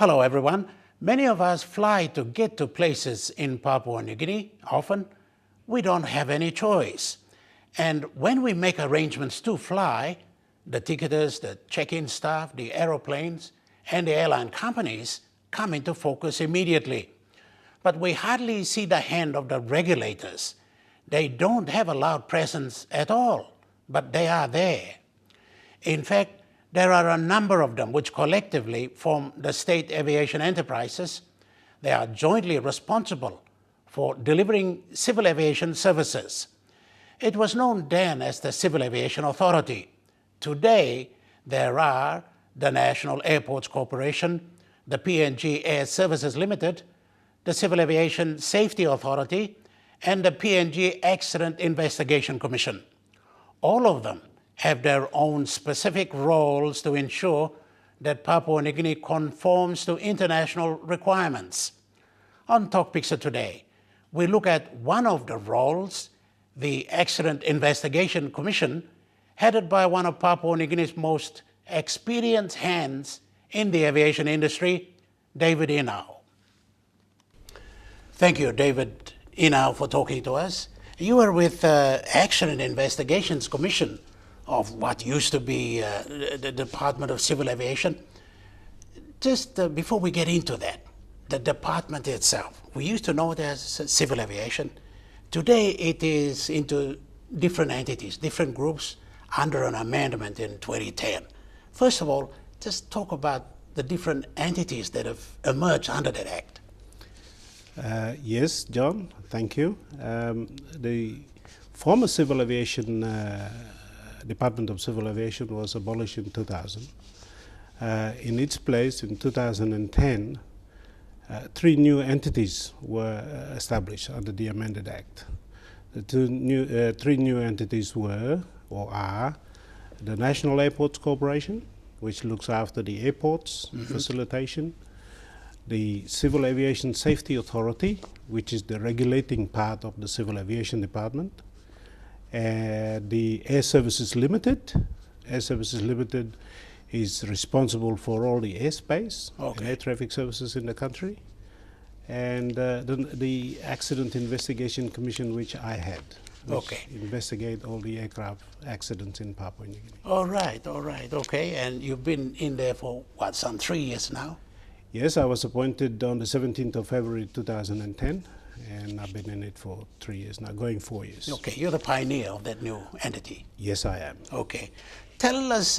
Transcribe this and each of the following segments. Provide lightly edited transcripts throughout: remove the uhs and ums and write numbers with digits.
Hello everyone. Many of us fly to get to places in Papua New Guinea. Often, we don't have any choice. And when we make arrangements to fly, the ticketers, the check-in staff, the aeroplanes, and the airline companies come into focus immediately. But we hardly see the hand of the regulators. They don't have a loud presence at all, but they are there. In fact, there are a number of them which collectively form the state aviation enterprises. They are jointly responsible for delivering civil aviation services. It was known then as the Civil Aviation Authority. Today, there are the National Airports Corporation, the PNG Air Services Limited, the Civil Aviation Safety Authority, and the PNG Accident Investigation Commission. All of them have their own specific roles to ensure that Papua New Guinea conforms to international requirements. On Tok Piksa today, we look at one of the roles, the Accident Investigation Commission, headed by one of Papua New Guinea's most experienced hands in the aviation industry, David Inau. Thank you, David Inau, for talking to us. You are with Accident Investigations Commission of what used to be the Department of Civil Aviation. Just before we get into that, the department itself, we used to know it as Civil Aviation. Today it is into different entities, different groups under an amendment in 2010. First of all, just talk about the different entities that have emerged under that act. Yes, John, thank you. The former Civil Aviation Department of Civil Aviation was abolished in 2000. In its place, in 2010, three new entities were established under the amended Act. The three new entities were, or are, the National Airports Corporation, which looks after the airports facilitation, the Civil Aviation Safety Authority, which is the regulating part of the Civil Aviation Department, the Air Services Limited. Air Services Limited is responsible for all the airspace and air traffic services in the country, and the Accident Investigation Commission, which I had, which investigate all the aircraft accidents in Papua New Guinea. All right, okay. And you've been in there for, what, some 3 years now? Yes, I was appointed on the 17th of February 2010. And I've been in it for 3 years now, going 4 years. Okay, you're the pioneer of that new entity. Yes, I am. Okay. Tell us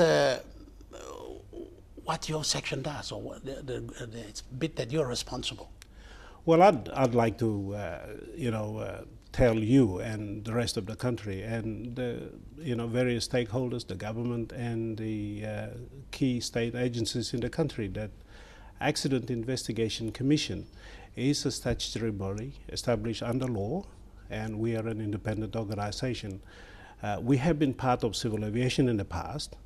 what your section does, or what the bit that you're responsible. Well, I'd like to, tell you and the rest of the country and the, various stakeholders, the government and the key state agencies in the country that Accident Investigation Commission is a statutory body established under law, and we are an independent organization. We have been part of civil aviation in the past,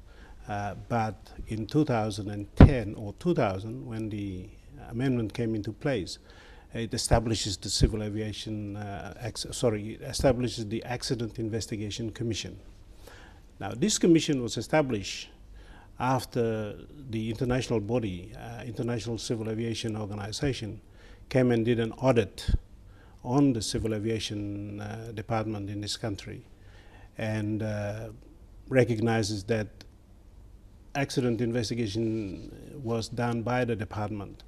but in 2010 or 2000, when the amendment came into place, it establishes the Civil Aviation, establishes the Accident Investigation Commission. Now, this commission was established after the international body, International Civil Aviation Organization, came and did an audit on the civil aviation department in this country, and recognizes that accident investigation was done by the department.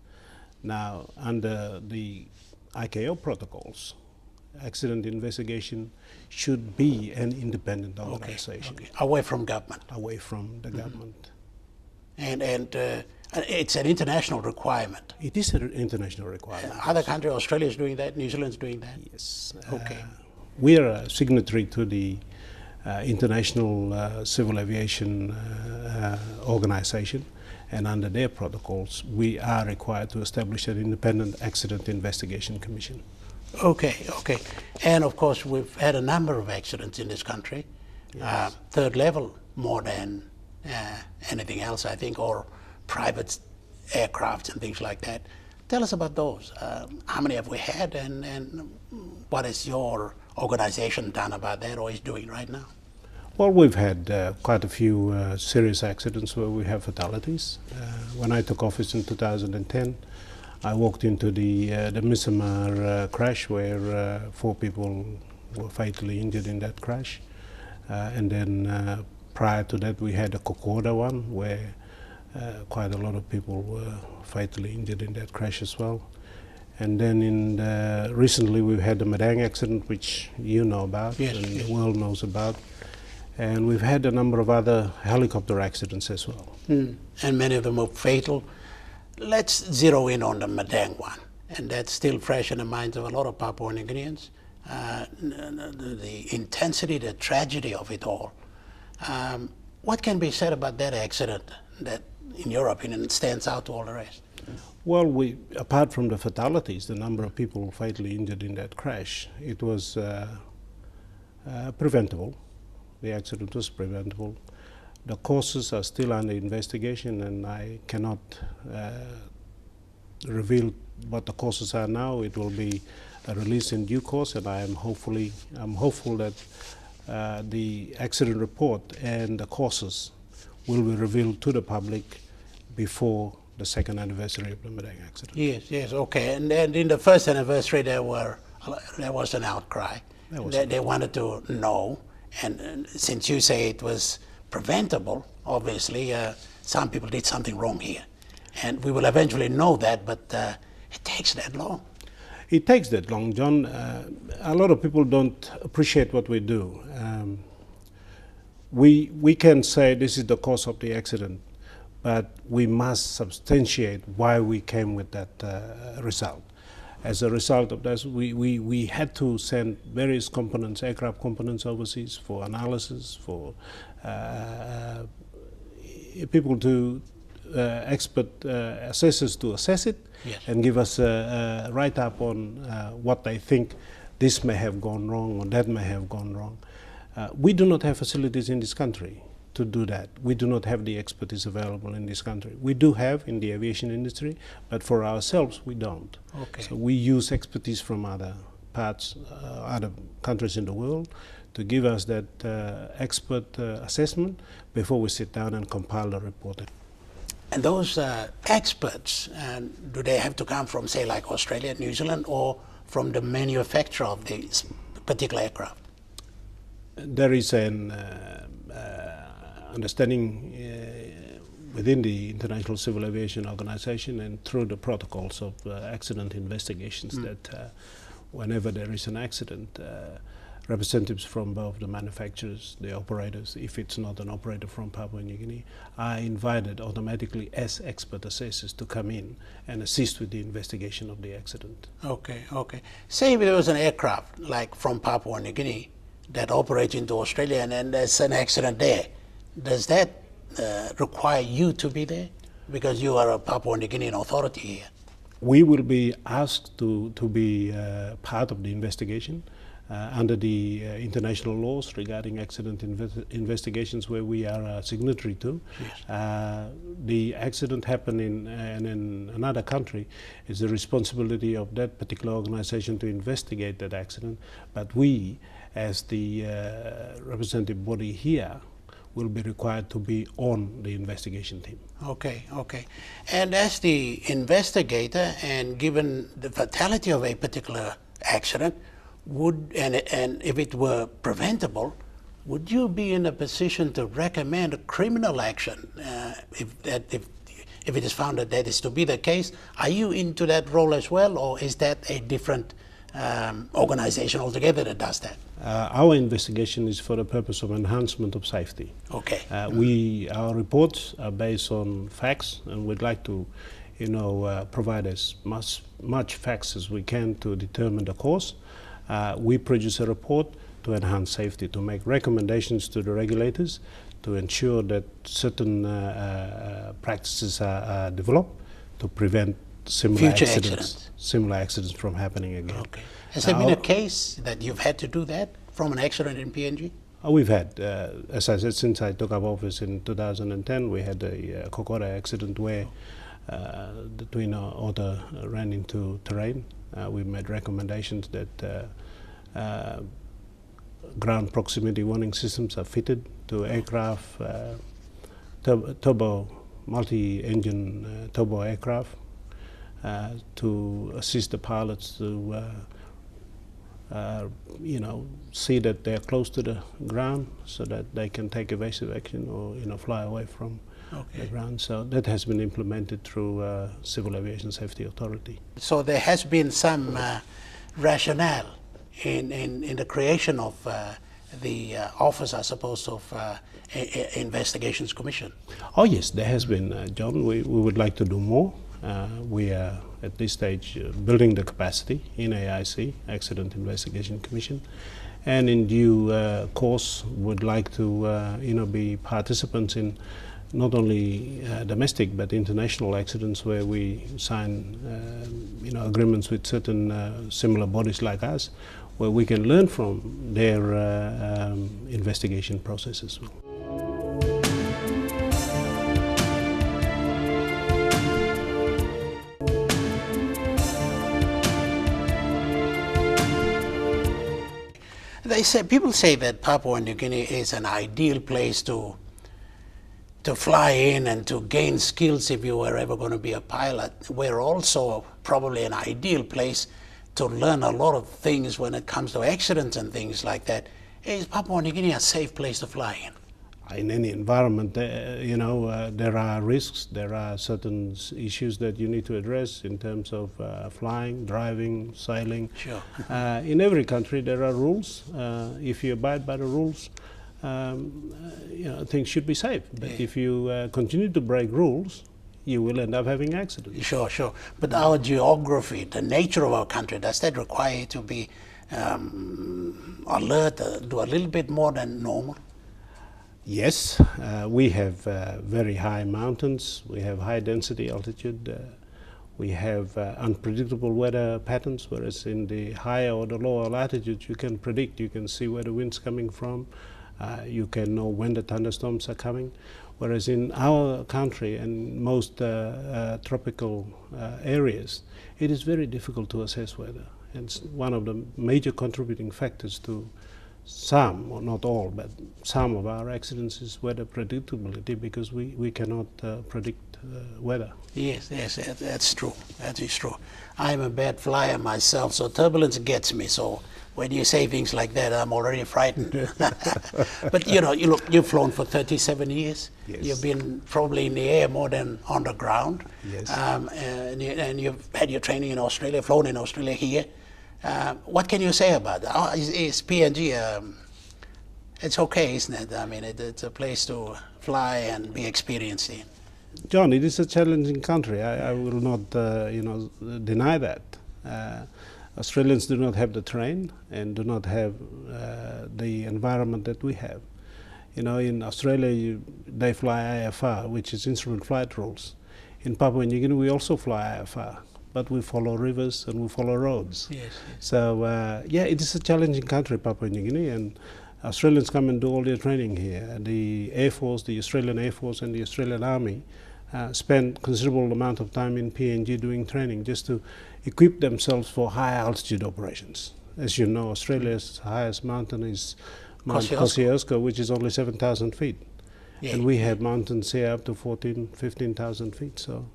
Now, under the ICAO protocols, accident investigation should be an independent organization. Okay. Away from government. Away from the government. And it's an international requirement. It is an international requirement. Other countries, Australia is doing that, New Zealand is doing that? Yes. Okay. We are a signatory to the International Civil Aviation Organization, and under their protocols, we are required to establish an independent accident investigation commission. Okay. And of course, we've had a number of accidents in this country. Yes. Third level more than anything else, I think, or private aircrafts and things like that. Tell us about those. How many have we had, and what is your organization done about that or is doing right now? Well, we've had quite a few serious accidents where we have fatalities. When I took office in 2010, I walked into the Misamar crash where 4 people were fatally injured in that crash. And then prior to that, we had a Kokoda one where quite a lot of people were fatally injured in that crash as well. And then recently we've had the Madang accident, which you know about, yes, and yes. the world knows about. And we've had a number of other helicopter accidents as well. And many of them are fatal. Let's zero in on the Madang one, and that's still fresh in the minds of a lot of Papua New Guineans. The intensity, the tragedy of it all. What can be said about that accident that, in your opinion, stands out to all the rest? Well, apart from the fatalities, the number of people fatally injured in that crash, it was preventable. The accident was preventable. The causes are still under investigation, and I cannot reveal what the causes are now. It will be released in due course, and I'm hopeful that the accident report and the causes will be revealed to the public before the 2nd anniversary of the Madang accident. Yes, okay. And then in the 1st anniversary, there was an outcry. They wanted to know, and since you say it was preventable, obviously some people did something wrong here, and we will eventually know that. But it takes that long. It takes that long, John. A lot of people don't appreciate what we do. We can say this is the cause of the accident, but we must substantiate why we came with that result. As a result of that, we had to send various components, aircraft components overseas for analysis, for people to expert assessors to assess it, yes, and give us a write-up on what they think this may have gone wrong or that may have gone wrong. We do not have facilities in this country to do that. We do not have the expertise available in this country. We do have in the aviation industry, but for ourselves we don't. Okay. So we use expertise from other parts, other countries in the world, to give us that expert assessment before we sit down and compile the report. And those experts, do they have to come from, say, like Australia, New Zealand, or from the manufacturer of these particular aircraft? There is an understanding within the International Civil Aviation Organization and through the protocols of accident investigations that whenever there is an accident, representatives from both the manufacturers, the operators, if it's not an operator from Papua New Guinea, are invited automatically as expert assessors to come in and assist with the investigation of the accident. Okay. Say if there was an aircraft like from Papua New Guinea that operates into Australia and then there's an accident there, does that require you to be there? Because you are a Papua New Guinean authority here. We will be asked to be part of the investigation under the international laws regarding accident investigations where we are a signatory to. Yes. The accident happened in another country. It's the responsibility of that particular organization to investigate that accident, but we, as the representative body here, will be required to be on the investigation team. Okay. And as the investigator, and given the fatality of a particular accident, and if it were preventable, would you be in a position to recommend a criminal action if it is found that that is to be the case? Are you into that role as well, or is that a different organization altogether that does that? Our investigation is for the purpose of enhancement of safety. Okay. Our reports are based on facts, and we'd like to, provide as much facts as we can to determine the cause. We produce a report to enhance safety, to make recommendations to the regulators, to ensure that certain practices are developed to prevent similar accidents from happening again. Okay. Has there been a case that you've had to do that from an accident in PNG? We've had, as I said, since I took up office in 2010, we had a Kokoda accident where the twin otter ran into terrain. We made recommendations that ground proximity warning systems are fitted to aircraft, turbo multi-engine turbo aircraft, to assist the pilots to see that they're close to the ground so that they can take evasive action or fly away from the ground. So that has been implemented through Civil Aviation Safety Authority. So there has been some rationale in the creation of the office, I suppose, of Investigations Commission. Oh yes, there has been, John. We would like to do more. We are at this stage building the capacity in AIC, Accident Investigation Commission, and in due course would like to be participants in not only domestic but international accidents where we sign agreements with certain similar bodies like us, where we can learn from their investigation processes. People say that Papua New Guinea is an ideal place to fly in and to gain skills if you were ever going to be a pilot. We're also probably an ideal place to learn a lot of things when it comes to accidents and things like that. Is Papua New Guinea a safe place to fly in? In any environment, there are risks, there are certain issues that you need to address in terms of flying, driving, sailing. Sure. In every country there are rules. If you abide by the rules, things should be safe. But if you continue to break rules, you will end up having accidents. Sure. But our geography, the nature of our country, does that require you to be alert, do a little bit more than normal? Yes, we have very high mountains, we have high density altitude, we have unpredictable weather patterns, whereas in the higher or the lower latitudes you can predict, you can see where the wind's coming from, you can know when the thunderstorms are coming, whereas in our country and most tropical areas, it is very difficult to assess weather. And it's one of the major contributing factors to some, or not all, but some of our accidents is weather predictability, because we cannot predict weather. Yes, that's true. That is true. I'm a bad flyer myself, so turbulence gets me. So when you say things like that, I'm already frightened. But you've flown for 37 years. Yes. You've been probably in the air more than on the ground. Yes. And you've had your training in Australia, flown in Australia here. What can you say about that? Is PNG, it's okay, isn't it? I mean, it's a place to fly and be experienced in. John, it is a challenging country. I will not, deny that. Australians do not have the terrain and do not have the environment that we have. In Australia, they fly IFR, which is instrument flight rules. In Papua New Guinea, we also fly IFR, but we follow rivers and we follow roads. Yes. So, it is a challenging country, Papua New Guinea, and Australians come and do all their training here. The Air Force, the Australian Air Force and the Australian Army spend considerable amount of time in PNG doing training just to equip themselves for high altitude operations. As you know, Australia's highest mountain is Mount Kosciuszko, which is only 7,000 feet. Yeah. And we have mountains here up to 14,000, 15,000 feet. So,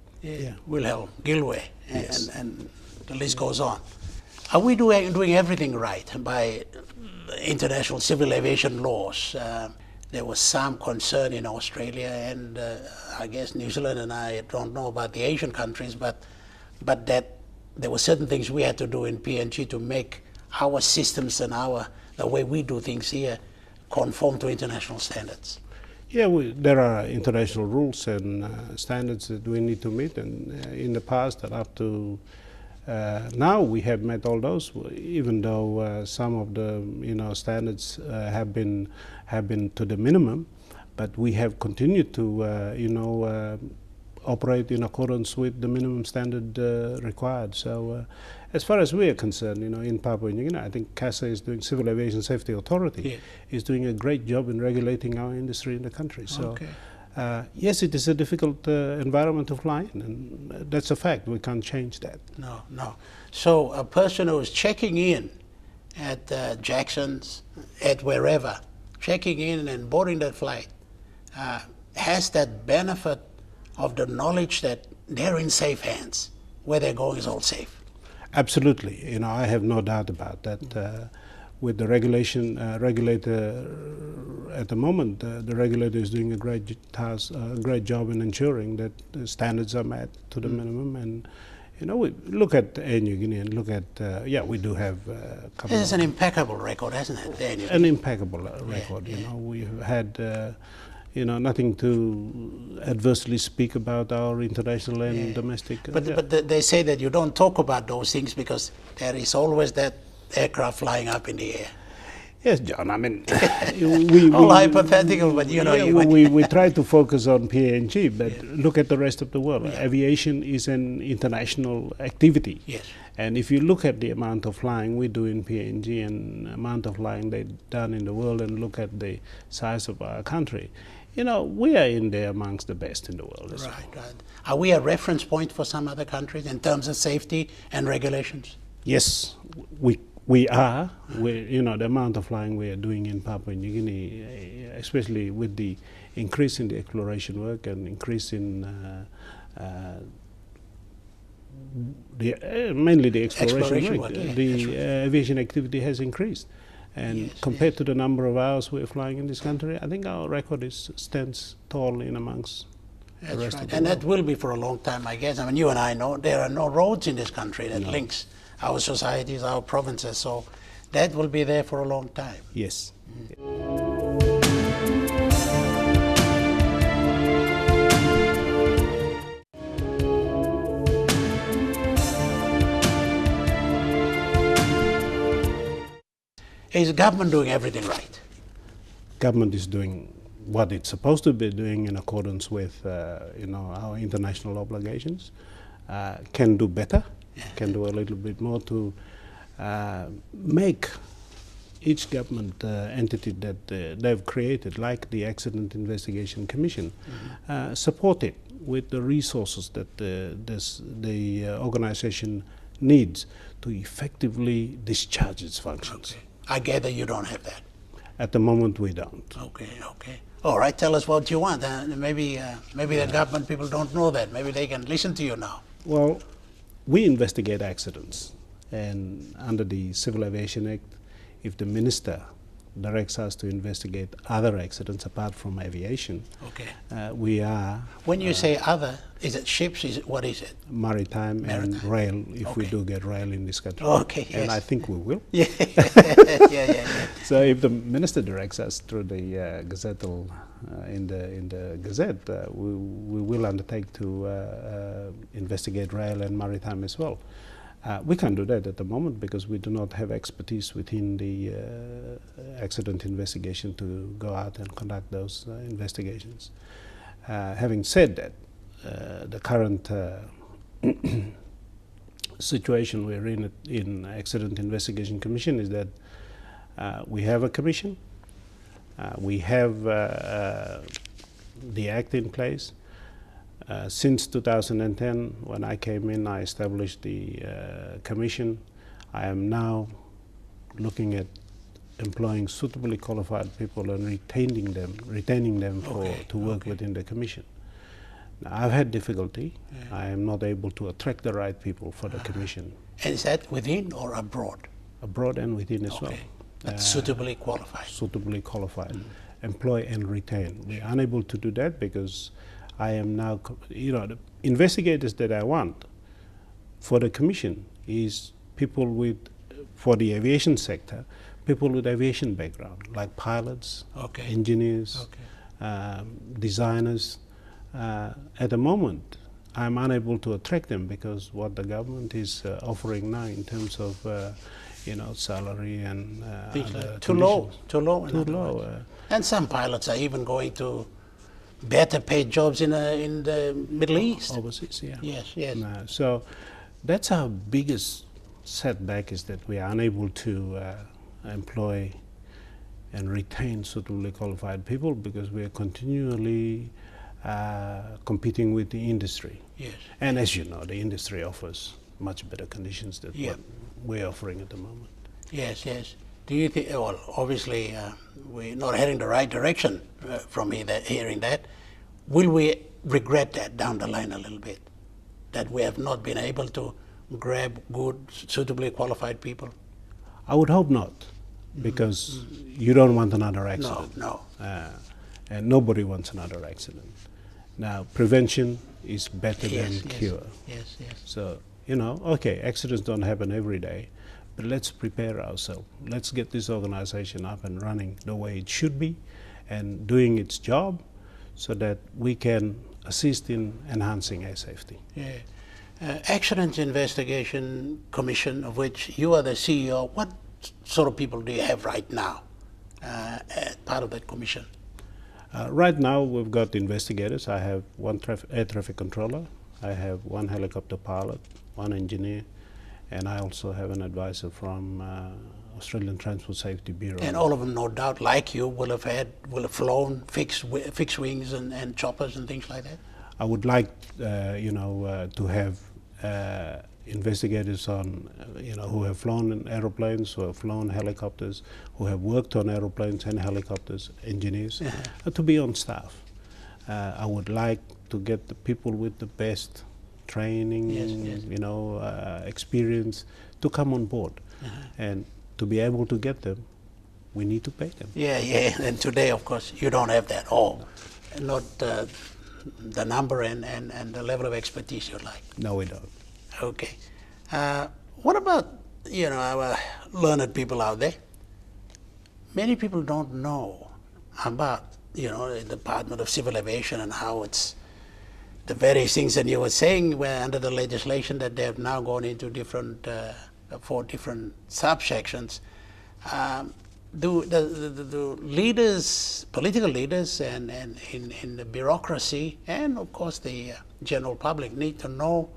Wilhelm, Gilway, yes. and the list goes on. Are we doing everything right by international civil aviation laws? There was some concern in Australia and I guess New Zealand, and I don't know about the Asian countries, but that there were certain things we had to do in PNG to make our systems and the way we do things here conform to international standards. Yeah, there are international rules and standards that we need to meet, and in the past and up to now we have met all those, even though some of the standards have been to the minimum, but we have continued to operate in accordance with the minimum standard required. So as far as we are concerned, in Papua New Guinea, I think CASA is doing, Civil Aviation Safety Authority, is doing a great job in regulating our industry in the country. So yes, it is a difficult environment to fly in, and that's a fact. We can't change that. No. So a person who is checking in at Jackson's, at wherever, checking in and boarding that flight, has that benefit of the knowledge that they're in safe hands. Where they're going is all safe. Absolutely. You know, I have no doubt about that. With the regulator at the moment, the regulator is doing a great job in ensuring that the standards are met to the minimum. And you know, we look at Air Niugini and look at we do have a couple. This is an impeccable record, hasn't it? Air Niugini? An impeccable record. You know, we've had. You know, nothing to adversely speak about our international and domestic. But they say that you don't talk about those things because there is always that aircraft flying up in the air. Yes, John. I mean, all hypothetical, but you know. Yeah, we try to focus on PNG, but look at the rest of the world. Yeah. Aviation is an international activity. Yes. And if you look at the amount of flying we do in PNG and the amount of flying they've done in the world, and look at the size of our country, you know, we are in there amongst the best in the world. Right. Are we a reference point for some other countries in terms of safety and regulations? Yes, we are. You know, the amount of flying we are doing in Papua New Guinea, especially with the increase in the exploration work and increase in mainly the exploration work, the aviation activity has increased. And compared to the number of hours we're flying in this country, I think our record stands tall in amongst the rest of the and world. that will be for a long time, I guess. I mean, you and I know there are no roads in this country that links our societies, our provinces, so that will be there for a long time. Yes. Is the government doing everything right? Government is doing what it's supposed to be doing in accordance with you know, our international obligations. Can do better, can do a little bit more to make each government entity that they've created, like the Accident Investigation Commission, support it with the resources that the organization needs to effectively discharge its functions. Okay. I gather you don't have that. At the moment, we don't. Okay. All right, tell us what you want. Maybe the government people don't know that. Maybe they can listen to you now. Well, we investigate accidents, and under the Civil Aviation Act, if the minister directs us to investigate other accidents apart from aviation, we are... When you say other, is it ships? What is it? Maritime and rail, if we do get rail in this country. Okay, yes. And I think we will. Yeah. So if the minister directs us through the Gazette, in the Gazette, we will undertake to investigate rail and maritime as well. We can't do that at the moment because we do not have expertise within the accident investigation to go out and conduct those investigations. Having said that, the current situation we're in Accident Investigation Commission is that we have a commission, we have the act in place. Since 2010, when I came in, I established the commission. I am now looking at employing suitably qualified people and retaining them to work within the commission. Now, I've had difficulty. I am not able to attract the right people for the commission. And is that within or abroad? Abroad and within as well. That's suitably qualified. Suitably qualified. Employ and retain. We're unable to do that because I am now, you know, the investigators that I want for the commission is people with, for the aviation sector, people with aviation background, like pilots, engineers, designers. At the moment, I'm unable to attract them because what the government is offering now in terms of, you know, salary and too low. And some pilots are even going to better paid jobs in the Middle East. Overseas, yeah. Yes. So that's our biggest setback, is that we are unable to employ and retain suitably qualified people because we are continually competing with the industry. Yes. And as you know, the industry offers much better conditions than what we're offering at the moment. Yes, yes. Do you think, well, obviously we're not heading the right direction from hearing that. Will we regret that down the line a little bit? That we have not been able to grab good, suitably qualified people? I would hope not, because you don't want another accident. No. And nobody wants another accident. Now, prevention is better than cure. Yes. So, you know, okay, accidents don't happen every day, but let's prepare ourselves. Let's get this organization up and running the way it should be and doing its job so that we can assist in enhancing air safety. Yeah. Accident Investigation Commission, of which you are the CEO, what sort of people do you have right now as part of that commission? Right now, we've got investigators. I have one air traffic controller, I have one helicopter pilot, one engineer, and I also have an advisor from Australian Transport Safety Bureau. And all of them, no doubt, like you, will have flown fixed wings and choppers and things like that? I would like, to have investigators on, who have flown in aeroplanes, who have flown helicopters, who have worked on aeroplanes and helicopters, engineers, to be on staff. I would like to get the people with the best training, experience to come on board. And to be able to get them, we need to pay them. Yeah, and today, of course, you don't have that all. Not the number and the level of expertise you'd like. No, we don't. Okay. What about, our learned people out there? Many people don't know about, the Department of Civil Aviation and how it's the various things that you were saying were under the legislation that they have now gone into different, 4 different subsections. Do leaders, political leaders, and in the bureaucracy, and of course the general public need to know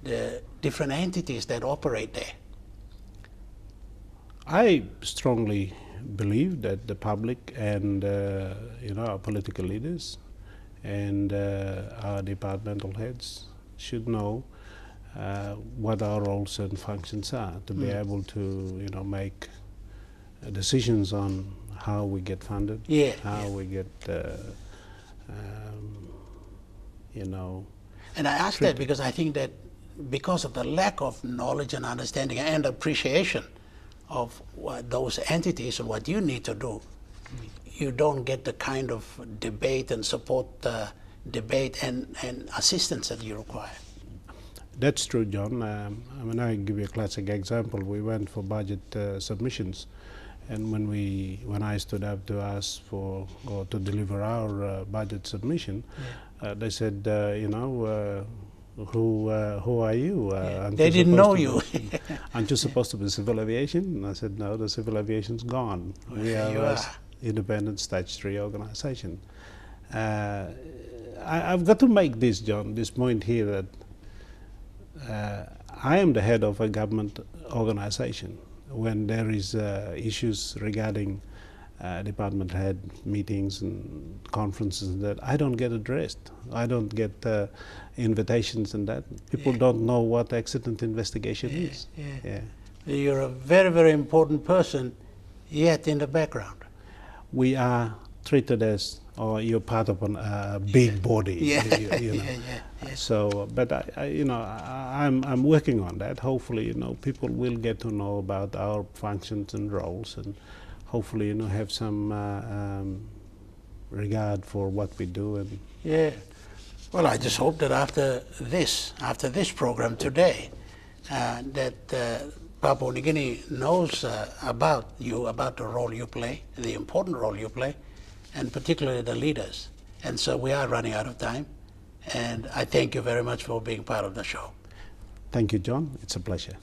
the different entities that operate there? I strongly believe that the public and our political leaders and our departmental heads should know what our roles and functions are to be able to make decisions on how we get funded, how we get And I ask that because I think that because of the lack of knowledge and understanding and appreciation of what those entities and what you need to do, you don't get the kind of debate and support debate and assistance that you require. That's true, John. I give you a classic example. We went for budget submissions, and when I stood up to ask for or to deliver our budget submission, they said, who are you? They didn't know you. Aren't you supposed to be civil aviation? And I said, no, the civil aviation's gone. We are an independent statutory organization. I've got to make this, John, this point here that I am the head of a government organization. When there is issues regarding department head meetings and conferences and that, I don't get addressed. I don't get invitations and that. People don't know what accident investigation is. You're a very, very important person, yet in the background. We are treated as, or you're part of a big body. So, but I'm working on that. Hopefully, people will get to know about our functions and roles, and hopefully, have some regard for what we do. And well, I just hope that after this program today, that Papua New Guinea knows about you, about the role you play, the important role you play, and particularly the leaders. And so we are running out of time, and I thank you very much for being part of the show. Thank you, John. It's a pleasure.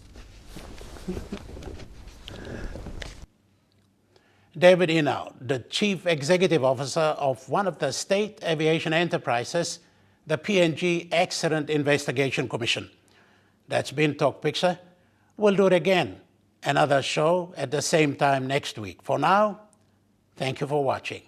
David Inau, the Chief Executive Officer of one of the state aviation enterprises, the PNG Accident Investigation Commission. That's been Tok Piksa. We'll do it again, another show at the same time next week. For now, thank you for watching.